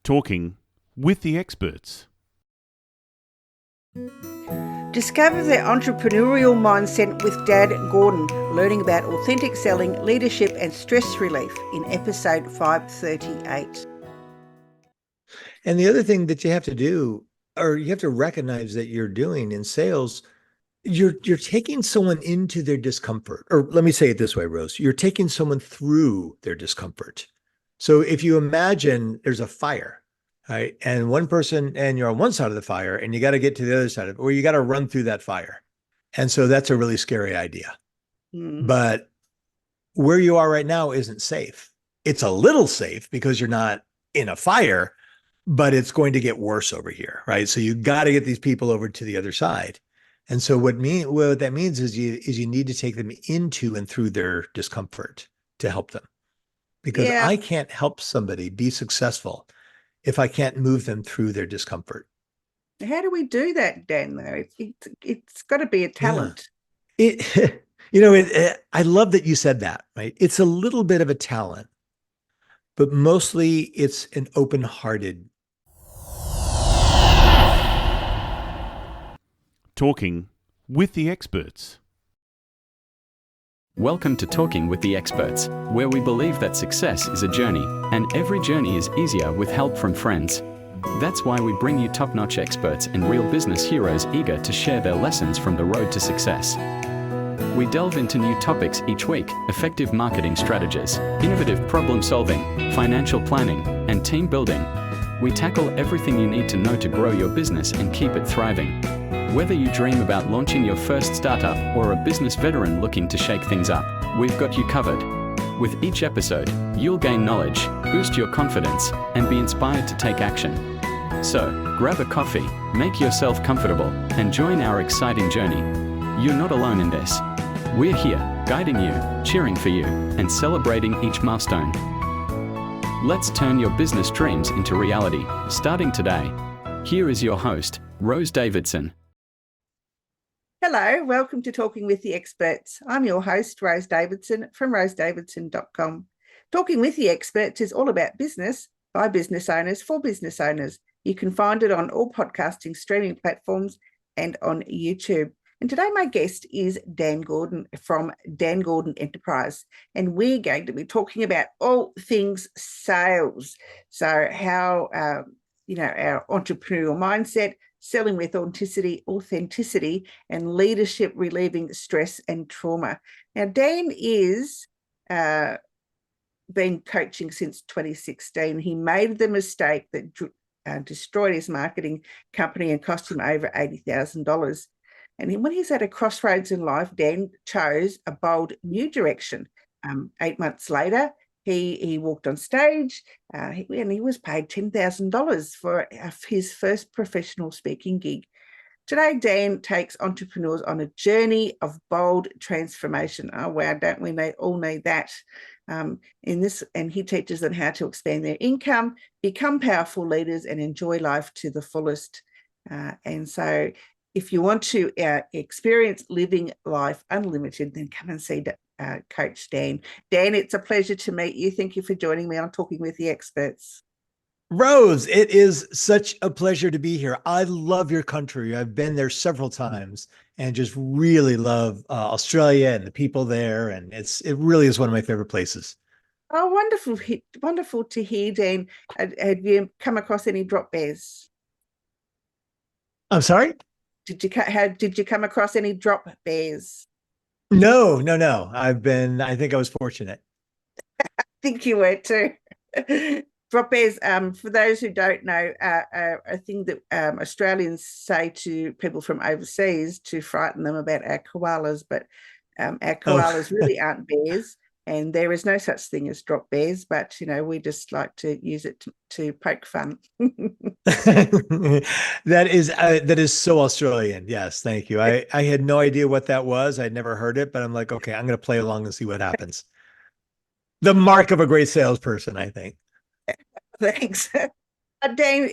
Talking with the experts. Discover the entrepreneurial mindset with Dad Gordon, learning about authentic selling, leadership and stress relief in episode 538. And the other thing that you have to do, or you have to recognize that you're doing in sales, you're taking someone into their discomfort. Or let me say it this way, Rose, you're taking someone through their discomfort. So if you imagine there's a fire, right? And one person, and you're on one side of the fire and you got to get to the other side of it, or you got to run through that fire. And so that's a really scary idea. But where you are right now isn't safe. It's a little safe because you're not in a fire, but it's going to get worse over here, right? So you got to get these people over to the other side. And so what that means is you need to take them into and through their discomfort to help them. Because I can't help somebody be successful if I can't move them through their discomfort. How do we do that, Dan, though? It's got to be a talent. I love that you said that, right? It's a little bit of a talent, but mostly it's an open-hearted. Talking with the experts. Welcome to Talking with the Experts, where we believe that success is a journey, and every journey is easier with help from friends. That's why we bring you top-notch experts and real business heroes eager to share their lessons from the road to success. We delve into new topics each week: effective marketing strategies, innovative problem-solving, financial planning, and team building. We tackle everything you need to know to grow your business and keep it thriving. Whether you dream about launching your first startup or a business veteran looking to shake things up, we've got you covered. With each episode, you'll gain knowledge, boost your confidence, and be inspired to take action. So, grab a coffee, make yourself comfortable, and join our exciting journey. You're not alone in this. We're here, guiding you, cheering for you, and celebrating each milestone. Let's turn your business dreams into reality, starting today. Here is your host, Rose Davidson. Hello, welcome to Talking with the Experts. I'm your host, Rose Davidson from rosedavidson.com. Talking with the Experts is all about business by business owners for business owners. You can find it on all podcasting streaming platforms and on YouTube. And today my guest is Dan Gordon from Dan Gordon Enterprise. And we're going to be talking about all things sales. So how, our entrepreneurial mindset, selling with authenticity, and leadership relieving stress and trauma. Now, Dan is been coaching since 2016. He made the mistake that destroyed his marketing company and cost him over $80,000. And when he's at a crossroads in life, Dan chose a bold new direction. 8 months later, he walked on stage and he was paid $10,000 for his first professional speaking gig. Today, Dan takes entrepreneurs on a journey of bold transformation. Oh, wow, don't we all need that? And he teaches them how to expand their income, become powerful leaders, and enjoy life to the fullest. And so if you want to experience living life unlimited, then come and see Coach Dan. Dan, it's a pleasure to meet you. Thank you for joining me on Talking with the Experts. Rose, it is such a pleasure to be here. I love your country. I've been there several times and just really love Australia and the people there. And it really is one of my favorite places. Oh, wonderful to hear, Dan. Have you come across any drop bears? I'm sorry? Did you come across any drop bears? No. I think I was fortunate. I think you were too. Drop bears, for those who don't know, a thing that Australians say to people from overseas to frighten them about our koalas, but our koalas really aren't bears, and there is no such thing as drop bears, but, we just like to use it to poke fun. That is so Australian. Yes, thank you. I had no idea what that was. I'd never heard it, but I'm like, okay, I'm going to play along and see what happens. The mark of a great salesperson, I think. Thanks. Dan,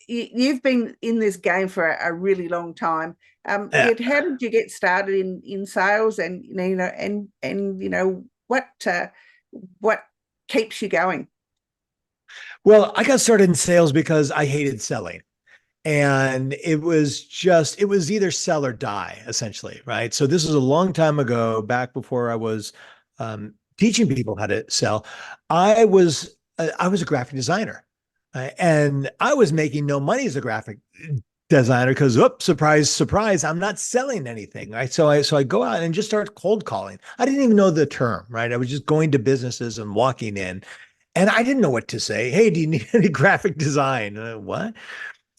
you've been in this game for a really long time. How did you get started in sales, and what keeps you going? Well, I got started in sales because I hated selling. And it was either sell or die, essentially, right? So this was a long time ago, back before I was teaching people how to sell. I was a graphic designer, and I was making no money as a graphic designer because, oops, surprise, surprise, I'm not selling anything, right? So I go out and just start cold calling. I didn't even know the term, right? I was just going to businesses and walking in, and I didn't know what to say. Hey, do you need any graphic design? What?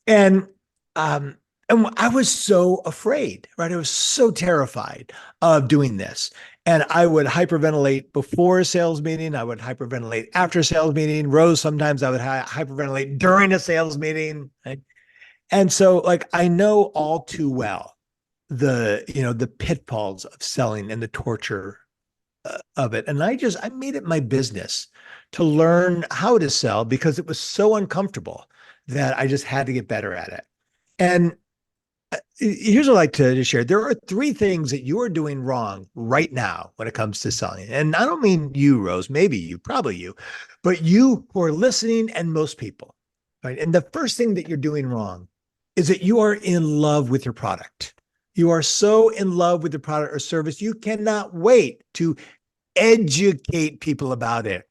And um, and I was so afraid, right? I was so terrified of doing this. And I would hyperventilate before a sales meeting. I would hyperventilate after a sales meeting. Rose, sometimes I would hyperventilate during a sales meeting. Right? And so like I know all too well the pitfalls of selling and the torture of it. And I made it my business to learn how to sell because it was so uncomfortable that I just had to get better at it. And here's what I'd like to share. There are three things that you are doing wrong right now when it comes to selling. And I don't mean you, Rose, maybe you, probably you, but you who are listening and most people, right? And the first thing that you're doing wrong is that you are in love with your product. You are so in love with the product or service, you cannot wait to educate people about it.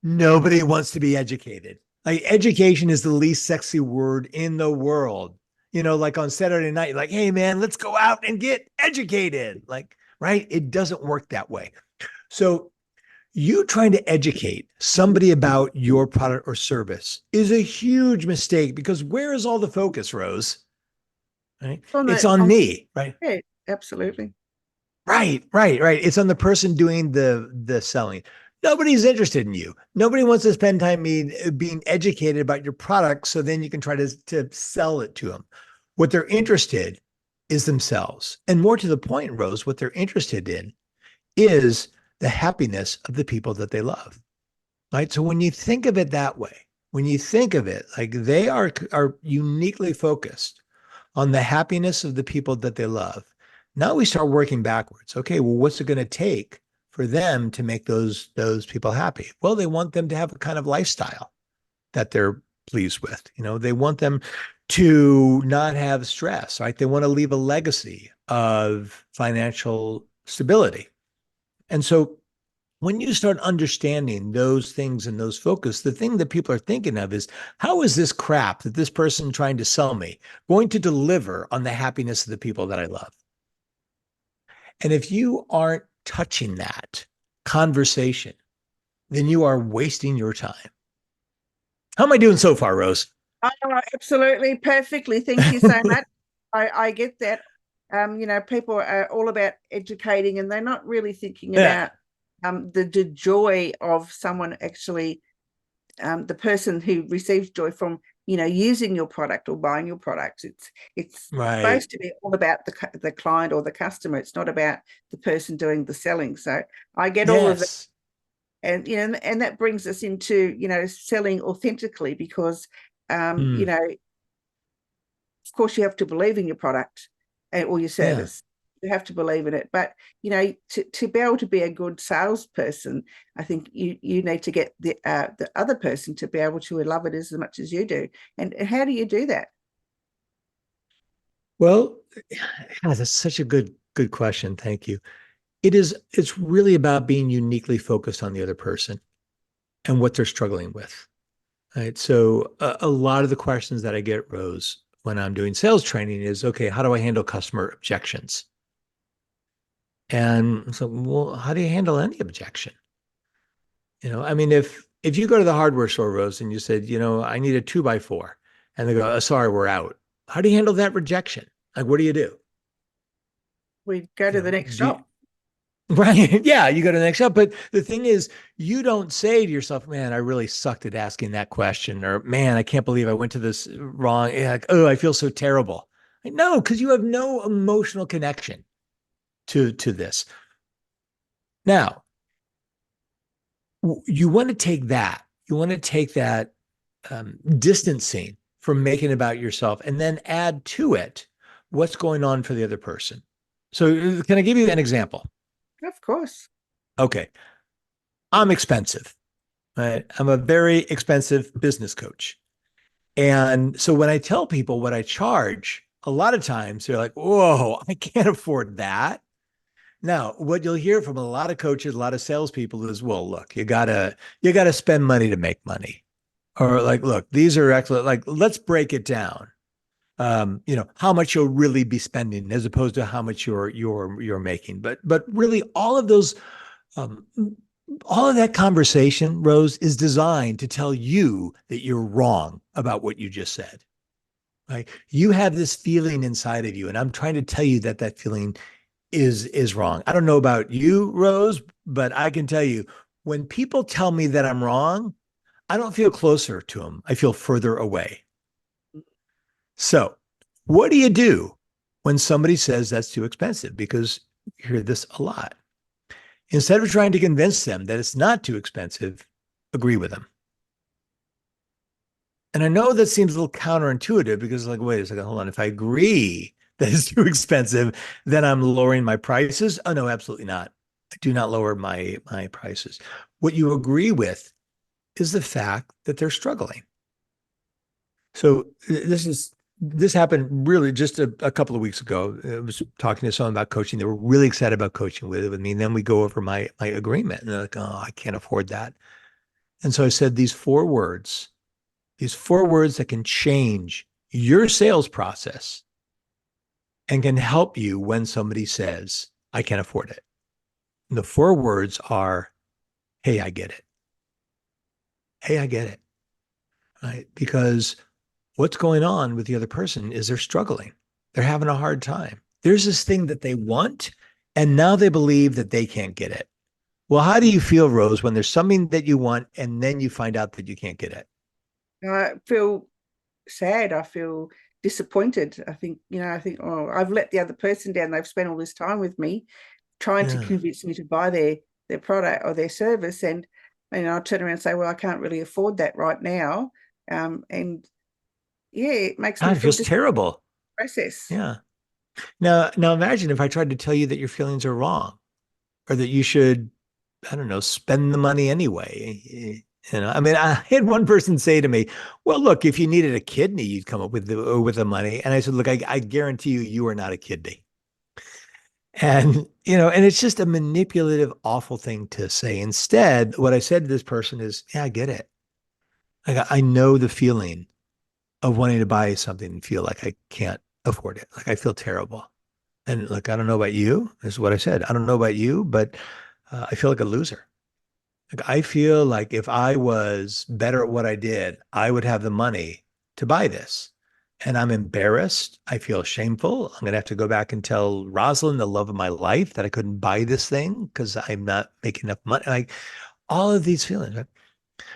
Nobody wants to be educated. Like education is the least sexy word in the world. Like on Saturday night, like, hey man, let's go out and get educated. Like, right? It doesn't work that way. So you trying to educate somebody about your product or service is a huge mistake because where is all the focus, Rose? Right? It's on me, right? Yeah, absolutely. Right. It's on the person doing the selling. Nobody's interested in you. Nobody wants to spend time being educated about your product so then you can try to sell it to them. What they're interested is themselves. And more to the point, Rose, what they're interested in is the happiness of the people that they love. Right? So when you think of it that way, when you think of it like they are uniquely focused on the happiness of the people that they love, now we start working backwards. Okay, well, what's it going to take for them to make those people happy? Well, they want them to have a kind of lifestyle that they're pleased with. They want them to not have stress, right? They want to leave a legacy of financial stability. And so when you start understanding those things and those focus, the thing that people are thinking of is, how is this crap that this person trying to sell me going to deliver on the happiness of the people that I love? And if you aren't touching that conversation, then you are wasting your time. How am I doing so far, Rose? Oh, absolutely. Perfectly. Thank you so much. I get that. People are all about educating and they're not really thinking about the joy of someone actually, the person who receives joy from, using your product or buying your product. It's right. Supposed to be all about the client or the customer. It's not about the person doing the selling. So I get all of that. And, and that brings us into, selling authentically because, of course you have to believe in your product or your service. You have to believe in it. But, to be able to be a good salesperson, I think you need to get the other person to be able to love it as much as you do. And how do you do that? Well, that's such a good question. Thank you. It's really about being uniquely focused on the other person and what they're struggling with. Right. So a lot of the questions that I get, Rose, when I'm doing sales training is, okay, how do I handle customer objections? And so, well, how do you handle any objection? I mean, if you go to the hardware store, Rose, and you said, I need a 2x4, and they go, oh, sorry, we're out. How do you handle that rejection? Like, what do you do? We go to the next shop. Right. Yeah, you go to the next shop. But the thing is, you don't say to yourself, man, I really sucked at asking that question. Or, man, I can't believe I went to this wrong. Like, oh, I feel so terrible. No, because you have no emotional connection to this. Now, you want to take that. You want to take that distancing from making it about yourself and then add to it what's going on for the other person. So can I give you an example? Of course. Okay. I'm expensive. right? I'm a very expensive business coach. And so when I tell people what I charge, a lot of times they're like, whoa, I can't afford that. Now, what you'll hear from a lot of coaches, a lot of salespeople is, well, look, you gotta spend money to make money. Or like, look, these are excellent. Like, let's break it down. How much you'll really be spending as opposed to how much you're making. But really um, all of that conversation, Rose, is designed to tell you that you're wrong about what you just said. Right? You have this feeling inside of you, and I'm trying to tell you that that feeling is wrong. I don't know about you, Rose, but I can tell you when people tell me that I'm wrong, I don't feel closer to them. I feel further away. So, what do you do when somebody says that's too expensive? Because you hear this a lot. Instead of trying to convince them that it's not too expensive, agree with them. And I know that seems a little counterintuitive because, like, wait a second, hold on. If I agree that it's too expensive, then I'm lowering my prices. Oh, no, absolutely not. I do not lower my prices. What you agree with is the fact that they're struggling. So this happened really just a couple of weeks ago. I was talking to someone about coaching. They were really excited about coaching with me. And then we go over my agreement and they're like, oh, I can't afford that. And so I said these four words that can change your sales process and can help you when somebody says, I can't afford it. And the four words are, hey, I get it. Hey, I get it. Right? Because what's going on with the other person is they're struggling. They're having a hard time. There's this thing that they want, and now they believe that they can't get it. Well, how do you feel, Rose, when there's something that you want and then you find out that you can't get it? I feel sad. I feel disappointed. I think, oh, I've let the other person down. They've spent all this time with me trying to convince me to buy their product or their service. And I'll turn around and say, well, I can't really afford that right now. And yeah, it makes me God, it feel feels terrible. process. Yeah. Now imagine if I tried to tell you that your feelings are wrong or that you should, I don't know, spend the money anyway. I had one person say to me, well, look, if you needed a kidney, you'd come up with the money. And I said, look, I guarantee you are not a kidney. And, and it's just a manipulative, awful thing to say. Instead, what I said to this person is, yeah, I get it. Like, I know the feeling of wanting to buy something and feel like I can't afford it. Like I feel terrible. And look, I don't know about you. This is what I said. I don't know about you, but I feel like a loser. Like I feel like if I was better at what I did, I would have the money to buy this. And I'm embarrassed. I feel shameful. I'm going to have to go back and tell Rosalind, the love of my life, that I couldn't buy this thing because I'm not making enough money. Like all of these feelings. Right?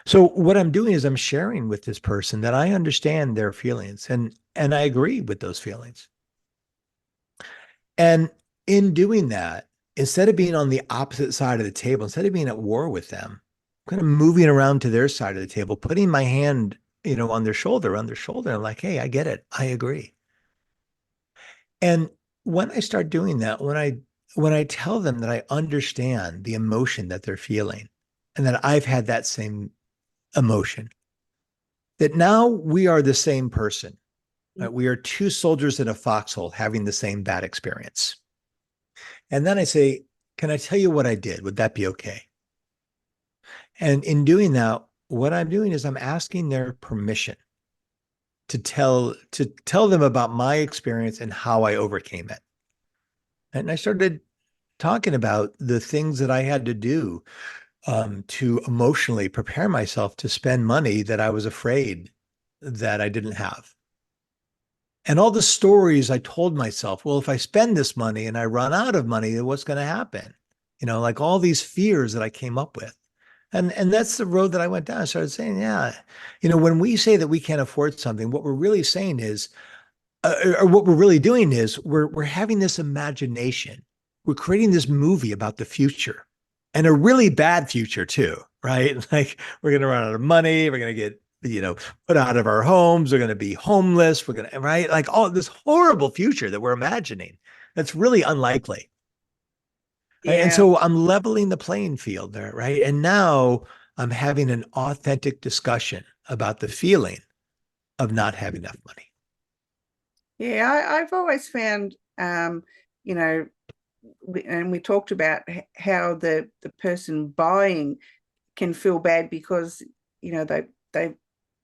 So what I'm doing is I'm sharing with this person that I understand their feelings and I agree with those feelings. And in doing that, instead of being on the opposite side of the table, instead of being at war with them, I'm kind of moving around to their side of the table, putting my hand, on their shoulder. I'm like, hey, I get it. I agree. And when I start doing that, when I tell them that I understand the emotion that they're feeling and that I've had that same emotion, that now we are the same person. Right? We are two soldiers in a foxhole having the same bad experience. And then I say, can I tell you what I did? Would that be okay? And in doing that, what I'm doing is I'm asking their permission to tell them about my experience and how I overcame it. And I started talking about the things that I had to do to emotionally prepare myself to spend money that I was afraid that I didn't have. And all the stories I told myself, well, if I spend this money and I run out of money, then what's going to happen? Like all these fears that I came up with. And that's the road that I went down. I started saying, yeah, when we say that we can't afford something, what we're really saying is, or what we're really doing is we're having this imagination. We're creating this movie about the future and a really bad future too, right? Like we're going to run out of money. We're going to get, put out of our homes. We're going to be homeless. We're going to, right? Like all this horrible future that we're imagining. That's really unlikely. Right? Yeah. And so I'm leveling the playing field there, right? And now I'm having an authentic discussion about the feeling of not having enough money. Yeah, I've always found, you know, and we talked about how the person buying can feel bad because, they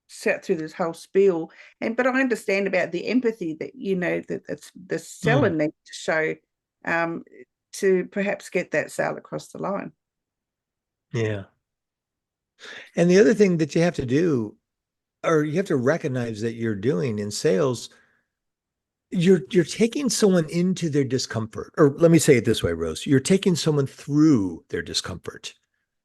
sat through this whole spiel, but I understand about the empathy that that's the seller needs to show, to perhaps get that sale across the line. Yeah. And the other thing that you have to do, or you have to recognize that you're doing in sales, you're taking someone into their discomfort. Or let me say it this way, Rose, you're taking someone through their discomfort.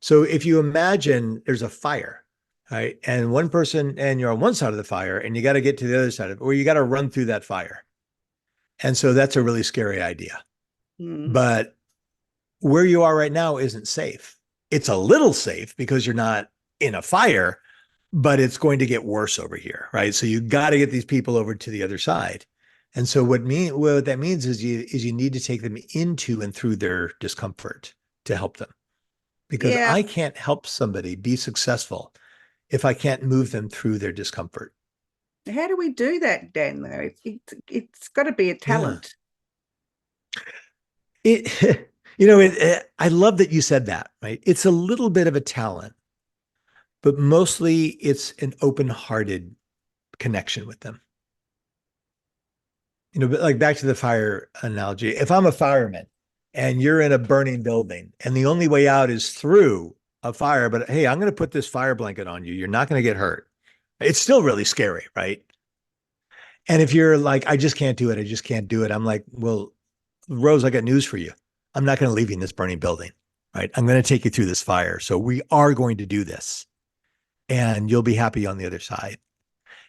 So if you imagine there's a fire, right? And one person, and you're on one side of the fire and you got to get to the other side of it, or you got to run through that fire. And so that's a really scary idea. But where you are right now isn't safe. It's a little safe because you're not in a fire, but it's going to get worse over here, right? So you got to get these people over to the other side. And so what that means is you need to take them into and through their discomfort to help them. Because I can't help somebody be successful if I can't move them through their discomfort. How do we do that, Dan, though? It's got to be a talent. I love that you said that, right? It's a little bit of a talent, but mostly it's an open-hearted connection with them. But like back to the fire analogy, if I'm a fireman and you're in a burning building and the only way out is through a fire, but hey, I'm going to put this fire blanket on you. You're not going to get hurt. It's still really scary, right? And if you're like, I just can't do it. I just can't do it. I'm like, well, Rose, I got news for you. I'm not going to leave you in this burning building, right? I'm going to take you through this fire. So we are going to do this and you'll be happy on the other side.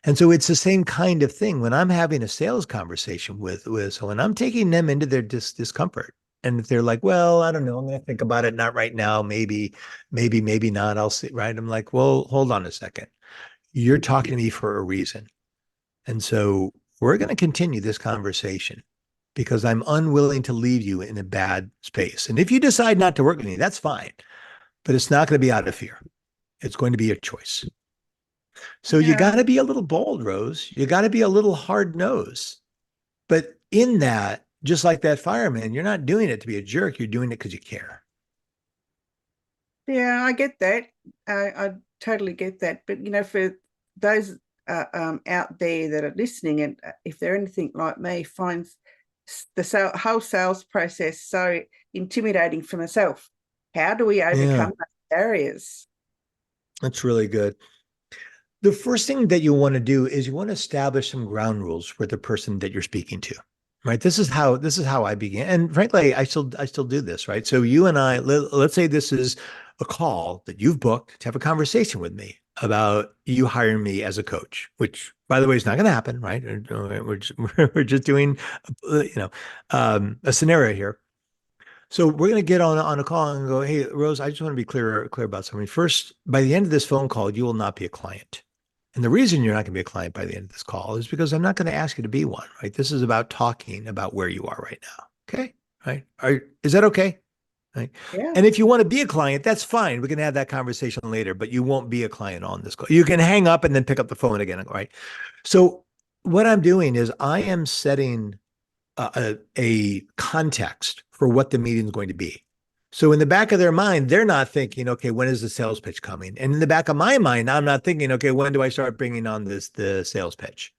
And so it's the same kind of thing when I'm having a sales conversation with someone, I'm taking them into their discomfort. And if they're like, well, I don't know, I'm going to think about it. Not right now. Maybe not. I'll see. Right. I'm like, well, hold on a second. You're talking to me for a reason. And so we're going to continue this conversation because I'm unwilling to leave you in a bad space. And if you decide not to work with me, that's fine. But it's not going to be out of fear. It's going to be a choice. So you got to be a little bold, Rose. You got to be a little hard-nosed. But in that, just like that fireman, you're not doing it to be a jerk. You're doing it because you care. Yeah, I get that. I totally get that. But, for those out there that are listening, and if they're anything like me, finds the whole sales process so intimidating for myself, how do we overcome those barriers? That's really good. The first thing that you want to do is you want to establish some ground rules for the person that you're speaking to, right? This is how I began. And frankly, I still do this, right? So you and I, let's say this is a call that you've booked to have a conversation with me about you hiring me as a coach, which by the way, is not going to happen, right? We're just doing, a scenario here. So we're going to get on a call and go, hey, Rose, I just want to be clear about something. First, by the end of this phone call, you will not be a client. And the reason you're not going to be a client by the end of this call is because I'm not going to ask you to be one, right? This is about talking about where you are right now. Okay. Right. Is that okay? Right. Yeah. And if you want to be a client, that's fine. We can have that conversation later, but you won't be a client on this call. You can hang up and then pick up the phone again. Right. So what I'm doing is I am setting a context for what the meeting is going to be. So in the back of their mind, they're not thinking, okay, when is the sales pitch coming? And in the back of my mind, I'm not thinking, okay, when do I start bringing on the sales pitch?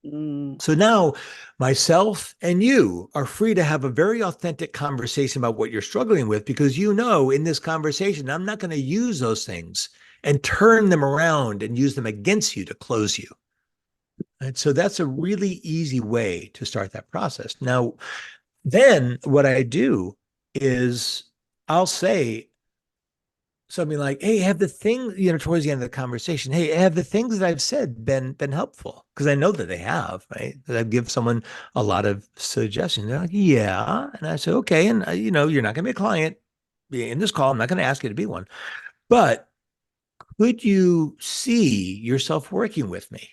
So now myself and you are free to have a very authentic conversation about what you're struggling with, because in this conversation, I'm not going to use those things and turn them around and use them against you to close you. And so that's a really easy way to start that process. Now, then what I do is I'll say something like, hey, have the things, towards the end of the conversation, hey, have the things that I've said been helpful? Because I know that they have, right? That I give someone a lot of suggestions. They're like, yeah. And I say, okay. And, you're not going to be a client in this call. I'm not going to ask you to be one. But could you see yourself working with me?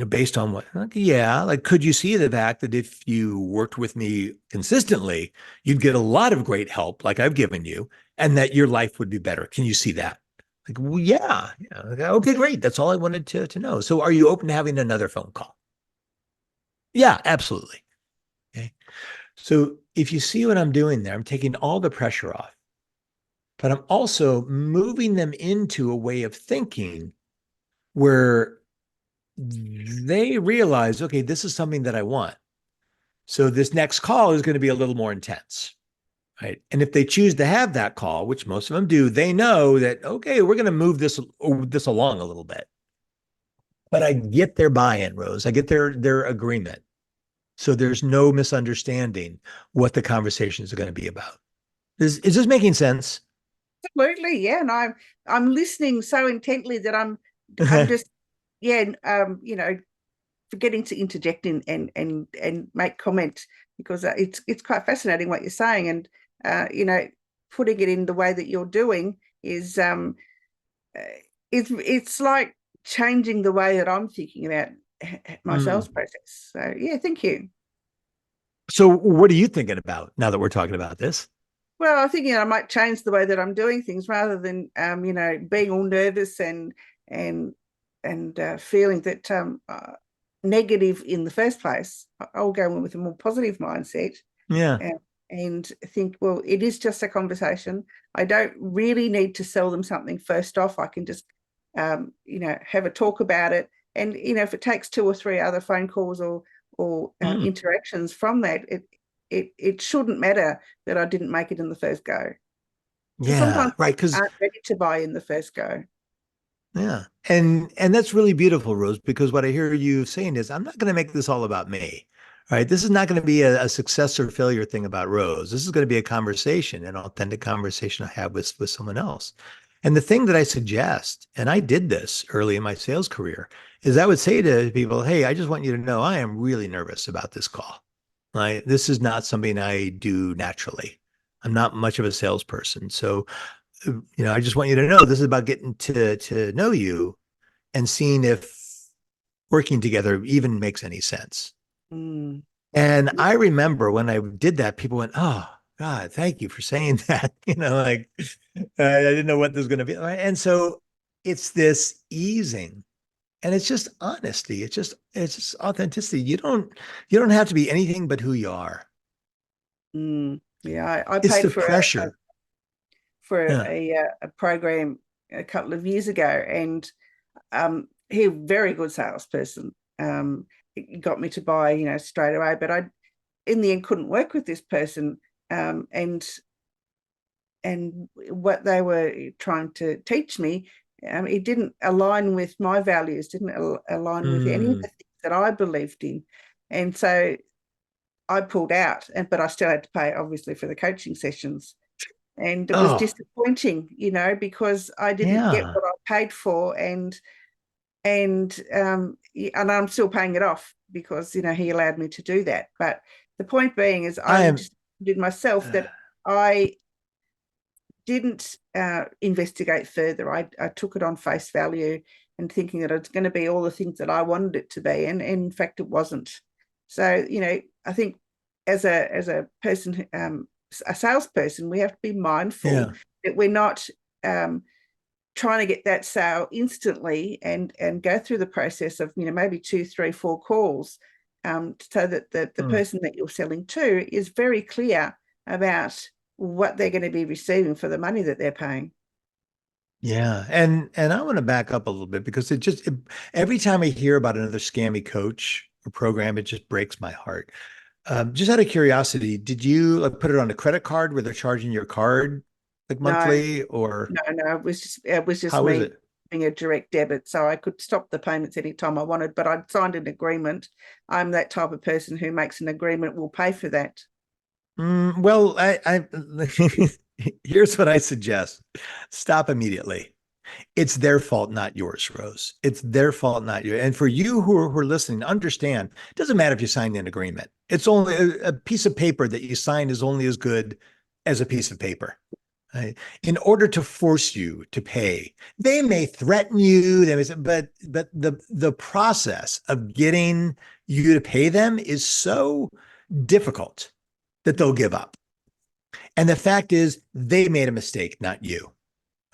Based on what? Like, yeah. Like, could you see the fact that if you worked with me consistently, you'd get a lot of great help like I've given you, and that your life would be better? Can you see that? Like, well, yeah. Like, okay, great. That's all I wanted to know. So are you open to having another phone call? Yeah, absolutely. Okay. So if you see what I'm doing there, I'm taking all the pressure off, but I'm also moving them into a way of thinking where they realize, okay, this is something that I want. So this next call is going to be a little more intense. Right. And if they choose to have that call, which most of them do, they know that, okay, we're going to move this along a little bit. But I get their buy-in, Rose. I get their agreement. So there's no misunderstanding what the conversations are going to be about. Is this making sense? Absolutely, yeah. And I'm listening so intently that I'm just forgetting to interject in and make comment, because it's quite fascinating what you're saying, and putting it in the way that you're doing is it's like changing the way that I'm thinking about my sales process. So yeah, thank you. So what are you thinking about now that we're talking about this? Well, I think I might change the way that I'm doing things, rather than being all nervous and feeling that negative in the first place. I'll go in with a more positive mindset. Yeah. And think, well, it is just a conversation. I don't really need to sell them something first off. I can just have a talk about it, and if it takes 2 or 3 other phone calls or interactions from that, it shouldn't matter that I didn't make it in the first go. Yeah, sometimes right. Because aren't ready to buy in the first go. yeah, and that's really beautiful, Rose. Because what I hear you saying is, I'm not going to make this all about me. Right. This is not going to be a success or failure thing about Rose. This is going to be a conversation, an authentic conversation I have with someone else. And the thing that I suggest, and I did this early in my sales career, is I would say to people, hey, I just want you to know I am really nervous about this call. Right. This is not something I do naturally. I'm not much of a salesperson. So, I just want you to know this is about getting to know you and seeing if working together even makes any sense. Mm. And I remember when I did that, people went, "Oh God, thank you for saying that." Like I didn't know what this was going to be. And so it's this easing, and it's just honesty. It's just authenticity. You don't have to be anything but who you are. Yeah, I It's paid the pressure. for Yeah. a program a couple of years ago, and he very good salesperson. He got me to buy straight away, but I in the end couldn't work with this person, and what they were trying to teach me, it didn't align with my values, didn't align with any of the things that I believed in, and so I pulled out. But I still had to pay, obviously, for the coaching sessions. And it was disappointing, because I didn't get Yeah. what I paid for, and I'm still paying it off because he allowed me to do that. But the point being is, I just did myself that I didn't investigate further. I took it on face value and thinking that it's going to be all the things that I wanted it to be, and in fact, it wasn't. So I think as a person, a salesperson, we have to be mindful that we're not trying to get that sale instantly and go through the process of maybe 2, 3, 4 calls, so that the person that you're selling to is very clear about what they're going to be receiving for the money that they're paying. Yeah. And I want to back up a little bit, because every time I hear about another scammy coach or program, it just breaks my heart. Just out of curiosity, did you put it on a credit card where they're charging your card like monthly, or no, it was just how is me it? being a direct debit, so I could stop the payments anytime I wanted, but I'd signed an agreement. I'm that type of person who makes an agreement, will pay for that. Well, I here's what I suggest. Stop immediately. It's their fault, not yours, Rose. It's their fault, not yours. And for you who are listening, understand, it doesn't matter if you signed an agreement. It's only a piece of paper that you sign is only as good as a piece of paper. Right? In order to force you to pay, they may threaten you, but the process of getting you to pay them is so difficult that they'll give up. And the fact is, they made a mistake, not you.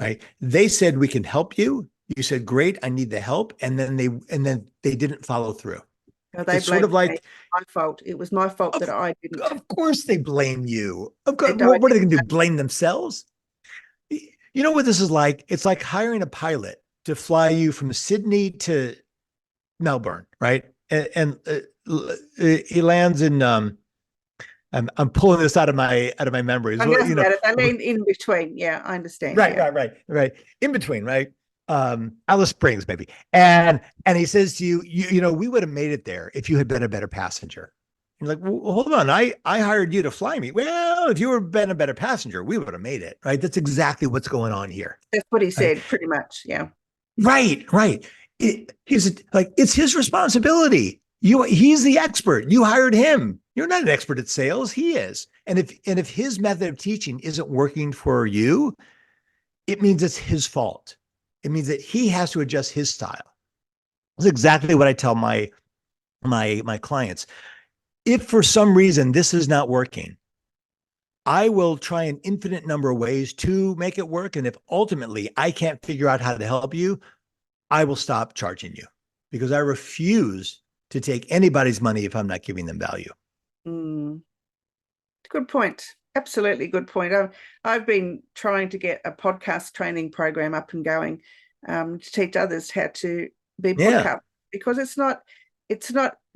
right? They said, we can help you. You said, great, I need the help. And then they didn't follow through. No, they It's sort of blamed me. like, My fault. It was my fault that I didn't. of course they blame you. Of course, And I what are they going to didn't. do? Blame themselves? You know what this is like? It's like hiring a pilot to fly you from Sydney to Melbourne, right? And he lands in. I'm pulling this out of my memories. It Well, doesn't matter. They land in between. Yeah, I understand. right, Yeah. right. In between, right? Alice Springs, maybe. And he says to you, you know, we would have made it there if you had been a better passenger. You're like, well, hold on, I hired you to fly me. Well, if you were been a better passenger, we would have made it, right? That's exactly what's going on here. That's what he said, Right? pretty much. Yeah. Right. He's like, it's his responsibility. He's the expert. You hired him. You're not an expert at sales. He is. And if his method of teaching isn't working for you, it means it's his fault. It means that he has to adjust his style. That's exactly what I tell my clients. If for some reason this is not working, I will try an infinite number of ways to make it work. And if ultimately I can't figure out how to help you, I will stop charging you, because I refuse to take anybody's money if I'm not giving them value. Good point. Absolutely good point. I've been trying to get a podcast training program up and going to teach others how to be podcast, because it's not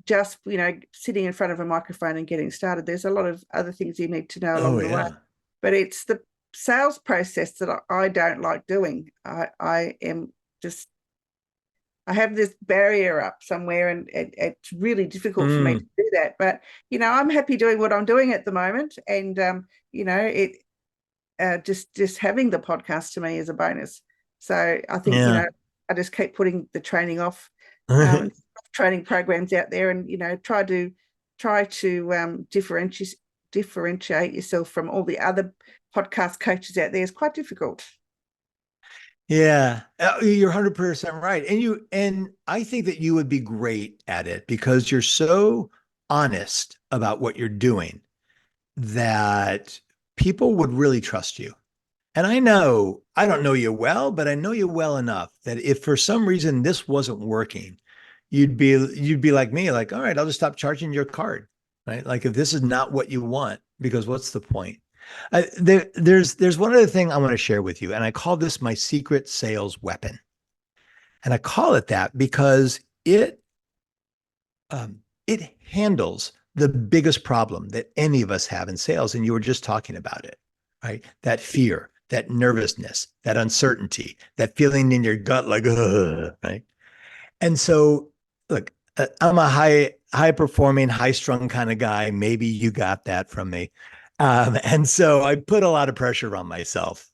just, you know, sitting in front of a microphone and getting started. There's a lot of other things you need to know along the way. But it's the sales process that I don't like doing. I have this barrier up somewhere, and it's really difficult for me to do that. But, you know, I'm happy doing what I'm doing at the moment. And, you know, just having the podcast to me is a bonus. So I think, you know, I just keep putting the training off, training programs out there, and, you know, try to differentiate yourself from all the other podcast coaches out there is quite difficult. Yeah, you're 100% right. And I think that you would be great at it, because you're so honest about what you're doing that people would really trust you. And I don't know you well, but I know you well enough that if for some reason this wasn't working, you'd be like me, like, all right, I'll just stop charging your card, right? Like, if this is not what you want, because what's the point? There's one other thing I want to share with you, and I call this my secret sales weapon. And I call it that because it handles the biggest problem that any of us have in sales. And you were just talking about it, right? That fear, that nervousness, that uncertainty, that feeling in your gut, like, ugh, right? And so, look, I'm a high performing, high strung kind of guy. Maybe you got that from me. And so I put a lot of pressure on myself,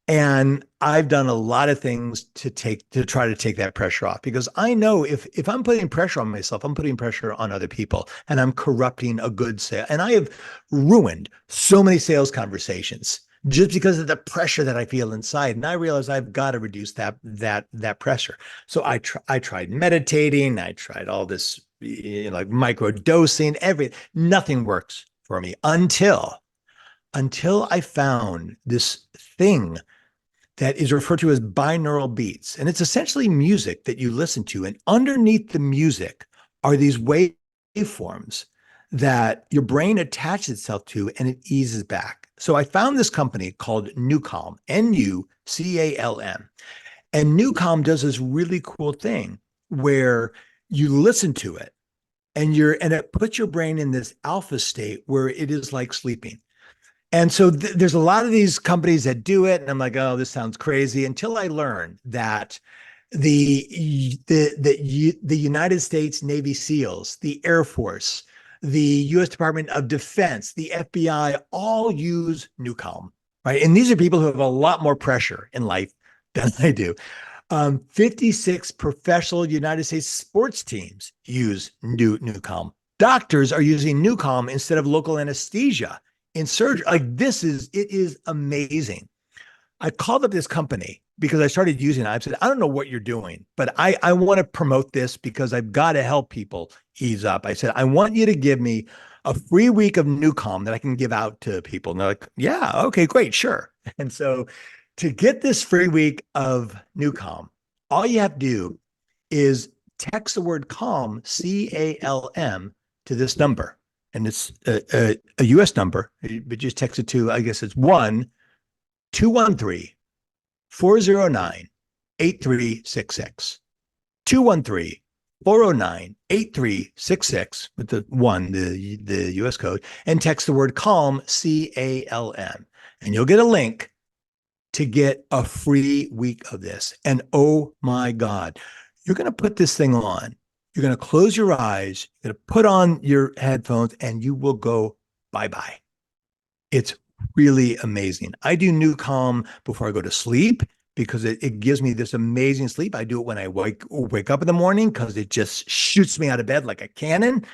and I've done a lot of things to try to take that pressure off, because I know if I'm putting pressure on myself, I'm putting pressure on other people, and I'm corrupting a good sale. And I have ruined so many sales conversations just because of the pressure that I feel inside. And I realized I've got to reduce that pressure. So I tried meditating. I tried all this, you know, like micro dosing, nothing works for me until I found this thing that is referred to as binaural beats. And it's essentially music that you listen to. And underneath the music are these waveforms that your brain attaches itself to, and it eases back. So I found this company called Nucalm, Nucalm. And Nucalm does this really cool thing where you listen to it, and it puts your brain in this alpha state where it is like sleeping. And so there's a lot of these companies that do it, and I'm like, oh, this sounds crazy, until I learned that the United States Navy SEALs, the Air Force, the U.S. Department of Defense, the FBI, all use Nucalm, right? And these are people who have a lot more pressure in life than I do. 56 professional United States sports teams use Nucalm. Doctors are using Nucalm instead of local anesthesia in surgery. Like, it is amazing. I called up this company because I started using it. I said, I don't know what you're doing, but I want to promote this because I've got to help people ease up. I said, I want you to give me a free week of Nucalm that I can give out to people. And they're like, yeah, okay, great, sure. And so To get this free week of New Calm, all you have to do is text the word calm, CALM, to this number. And it's a US number, but just text it to, I guess it's 1-213-409-8366. 213-409-8366 with the 1, the US code, and text the word calm, CALM. And you'll get a link to get a free week of this. And oh my God, you're going to put this thing on. You're going to close your eyes, you're going to put on your headphones, and you will go bye-bye. It's really amazing. I do New Calm before I go to sleep because it gives me this amazing sleep. I do it when I wake up in the morning because it just shoots me out of bed like a cannon.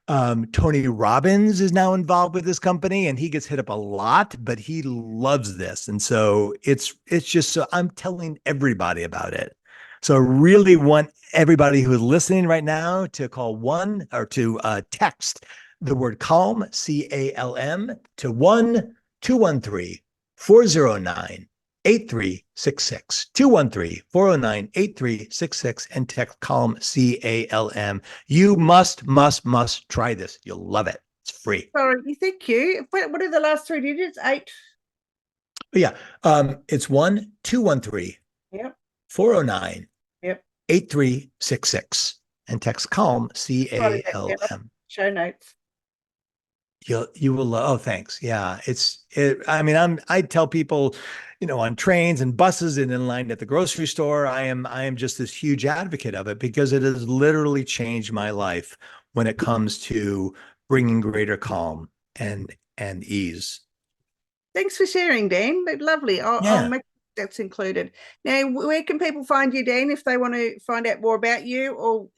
Tony Robbins is now involved with this company, and he gets hit up a lot, but he loves this. And so it's just, so I'm telling everybody about it. So I really want everybody who is listening right now to call to text the word calm, CALM, to 1-213-409-8366, 213-409-8366, and text calm, CALM. You must try this. You'll love it. It's free. Sorry, thank you. What are the last 3 digits? 8. But yeah, it's 1-213-409-8366, Yep. 8366, and text calm, CALM. Show notes. You will love. Oh, thanks. Yeah, I tell people, on trains and buses and in line at the grocery store, I am just this huge advocate of it because it has literally changed my life when it comes to bringing greater calm and ease. Thanks for sharing, Dan. Lovely. I'll make that's included. Now, where can people find you, Dan, if they want to find out more about you, or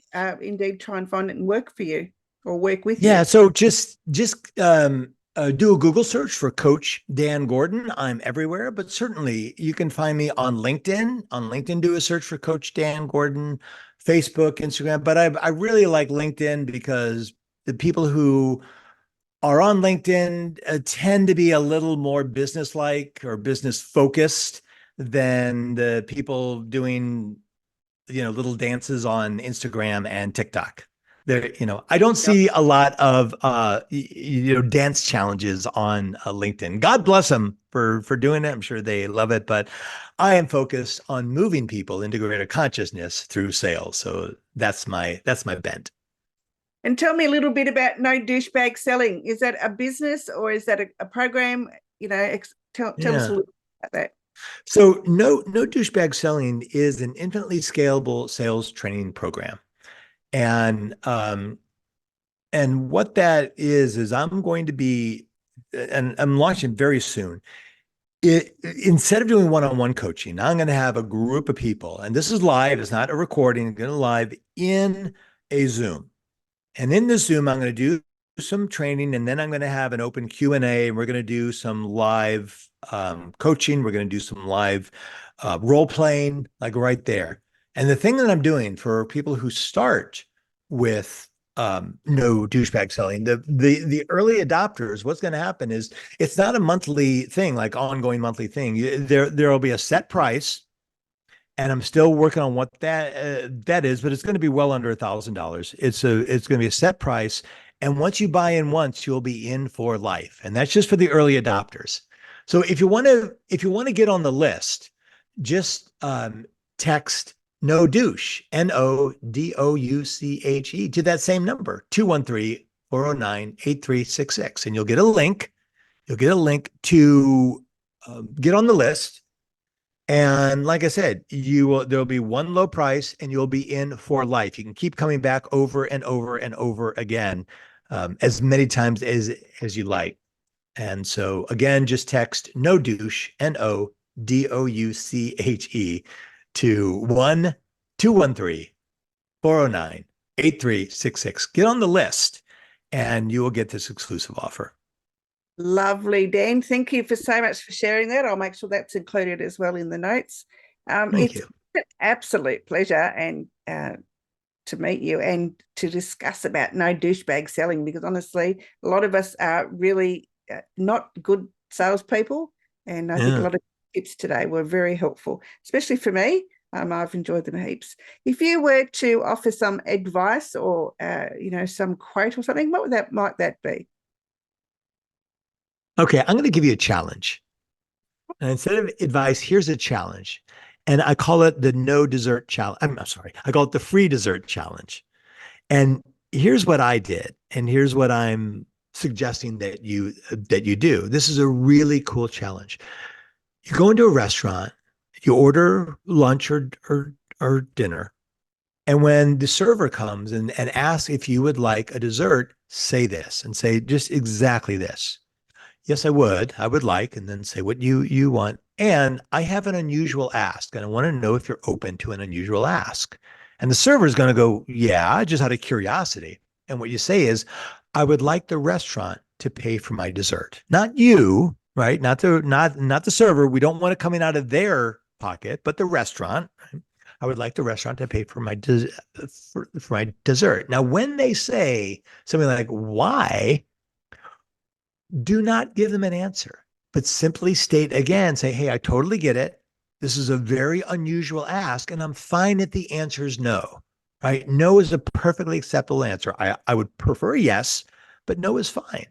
indeed try and find it and work for you or work with you? Yeah, so just do a Google search for Coach Dan Gordon. I'm everywhere, but certainly you can find me on LinkedIn. On LinkedIn, do a search for Coach Dan Gordon, Facebook, Instagram. But I really like LinkedIn because the people who are on LinkedIn tend to be a little more business-like or business-focused than the people doing, little dances on Instagram and TikTok. There, I don't see a lot of, dance challenges on LinkedIn. God bless them for doing it. I'm sure they love it, but I am focused on moving people into greater consciousness through sales. So that's my bent. And tell me a little bit about No Douchebag Selling. Is that a business or is that a program? Tell us a little bit about that. So No Douchebag Selling is an infinitely scalable sales training program. And what that is I'm going to be, and I'm launching very soon. Instead of doing one-on-one coaching, I'm going to have a group of people, and this is live. It's not a recording. It's going to live in a Zoom. And in the Zoom, I'm going to do some training, and then I'm going to have an open Q&A, and we're going to do some live coaching. We're going to do some live role playing, like right there. And the thing that I'm doing for people who start with No Douchebag Selling, the early adopters, what's going to happen is it's not a monthly thing, like ongoing monthly thing. There will be a set price. And I'm still working on what that is, but it's going to be well under $1,000. It's going to be a set price, and once you buy in once, you'll be in for life, and that's just for the early adopters. So if you want to get on the list, just text No Douche, NODOUCHE, to that same number, 213-409-8366, and you'll get a link. You'll get a link to get on the list. And like I said, there'll be one low price and you'll be in for life. You can keep coming back over and over and over again, as many times as you like. And so again, just text No Douche, NODOUCHE, to 1-213-409-8366. Get on the list and you will get this exclusive offer. Lovely, Dan. Thank you so much for sharing that. I'll make sure that's included as well in the notes. Thank you. An absolute pleasure and to meet you and to discuss about No Douchebag Selling, because honestly, a lot of us are really not good salespeople, and I think a lot of tips today were very helpful, especially for me. I've enjoyed them heaps. If you were to offer some advice or, some quote or something, what might that be? Okay, I'm going to give you a challenge. And instead of advice, here's a challenge. And I call it the no dessert challenge. I'm sorry. I call it the free dessert challenge. And here's what I did. And here's what I'm suggesting that you do. This is a really cool challenge. You go into a restaurant, you order lunch or dinner. And when the server comes and asks if you would like a dessert, say this and say just exactly this. Yes, I would. I would like, and then say what you want. And I have an unusual ask, and I want to know if you're open to an unusual ask. And the server is going to go, yeah, just out of curiosity. And what you say is, I would like the restaurant to pay for my dessert, not you, right? Not the server. We don't want it coming out of their pocket, but the restaurant. Right? I would like the restaurant to pay for my for my dessert. Now, when they say something like, why? Do not give them an answer, but simply state again, say, hey, I totally get it. This is a very unusual ask, and I'm fine if the answer is no, right? No is a perfectly acceptable answer. I would prefer yes, but no is fine.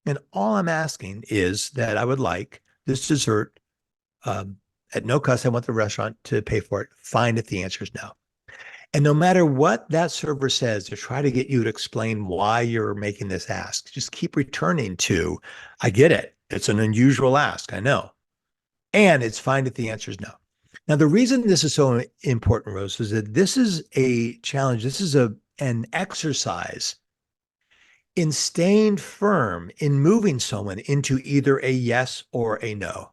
And all I'm asking is that I would like this dessert at no cost. I want the restaurant to pay for it. Fine if the answer is no. And no matter what that server says to try to get you to explain why you're making this ask, just keep returning to, I get it. It's an unusual ask. I know. And it's fine if the answer is no. Now, the reason this is so important, Rose, is that this is a challenge. This is an exercise in staying firm in moving someone into either a yes or a no.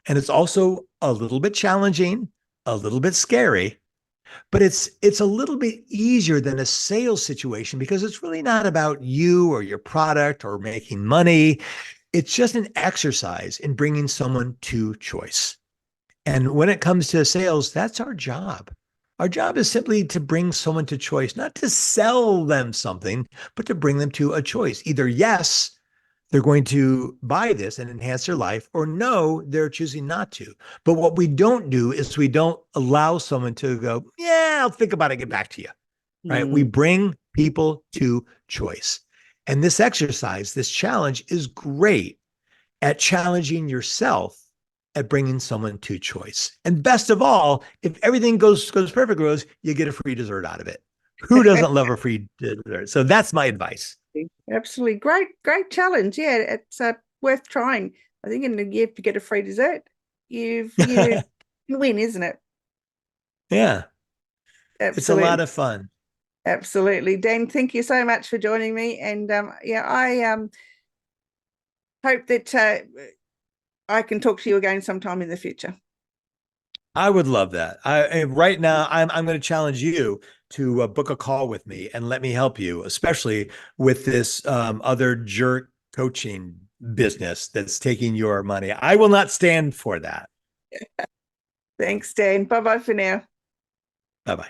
And it's also a little bit challenging, a little bit scary. But it's a little bit easier than a sales situation because it's really not about you or your product or making money. It's just an exercise in bringing someone to choice. And when it comes to sales, that's our job. Our job is simply to bring someone to choice, not to sell them something, but to bring them to a choice. Either yes, they're going to buy this and enhance their life, or no, they're choosing not to. But what we don't do is we don't allow someone to go, yeah, I'll think about it, get back to you, right? We bring people to choice. And this exercise, this challenge is great at challenging yourself at bringing someone to choice. And best of all, if everything goes perfect, Rose, you get a free dessert out of it. Who doesn't love a free dessert? So that's my advice. Absolutely. Great challenge. Yeah, it's worth trying. I think in a year to get a free dessert, you win, isn't it? Yeah. Absolutely. It's a lot of fun. Absolutely. Dan, thank you so much for joining me. And I hope that I can talk to you again sometime in the future. I would love that. Right now, I'm going to challenge you to book a call with me and let me help you, especially with this other jerk coaching business that's taking your money. I will not stand for that. Thanks, Dan. Bye-bye for now. Bye-bye.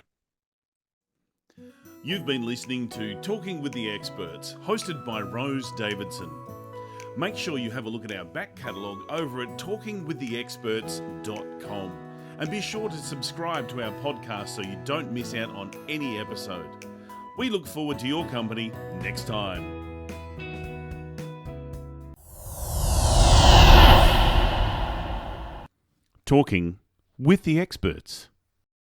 You've been listening to Talking with the Experts, hosted by Rose Davidson. Make sure you have a look at our back catalogue over at talkingwiththeexperts.com. And be sure to subscribe to our podcast so you don't miss out on any episode. We look forward to your company next time. Talking with the Experts.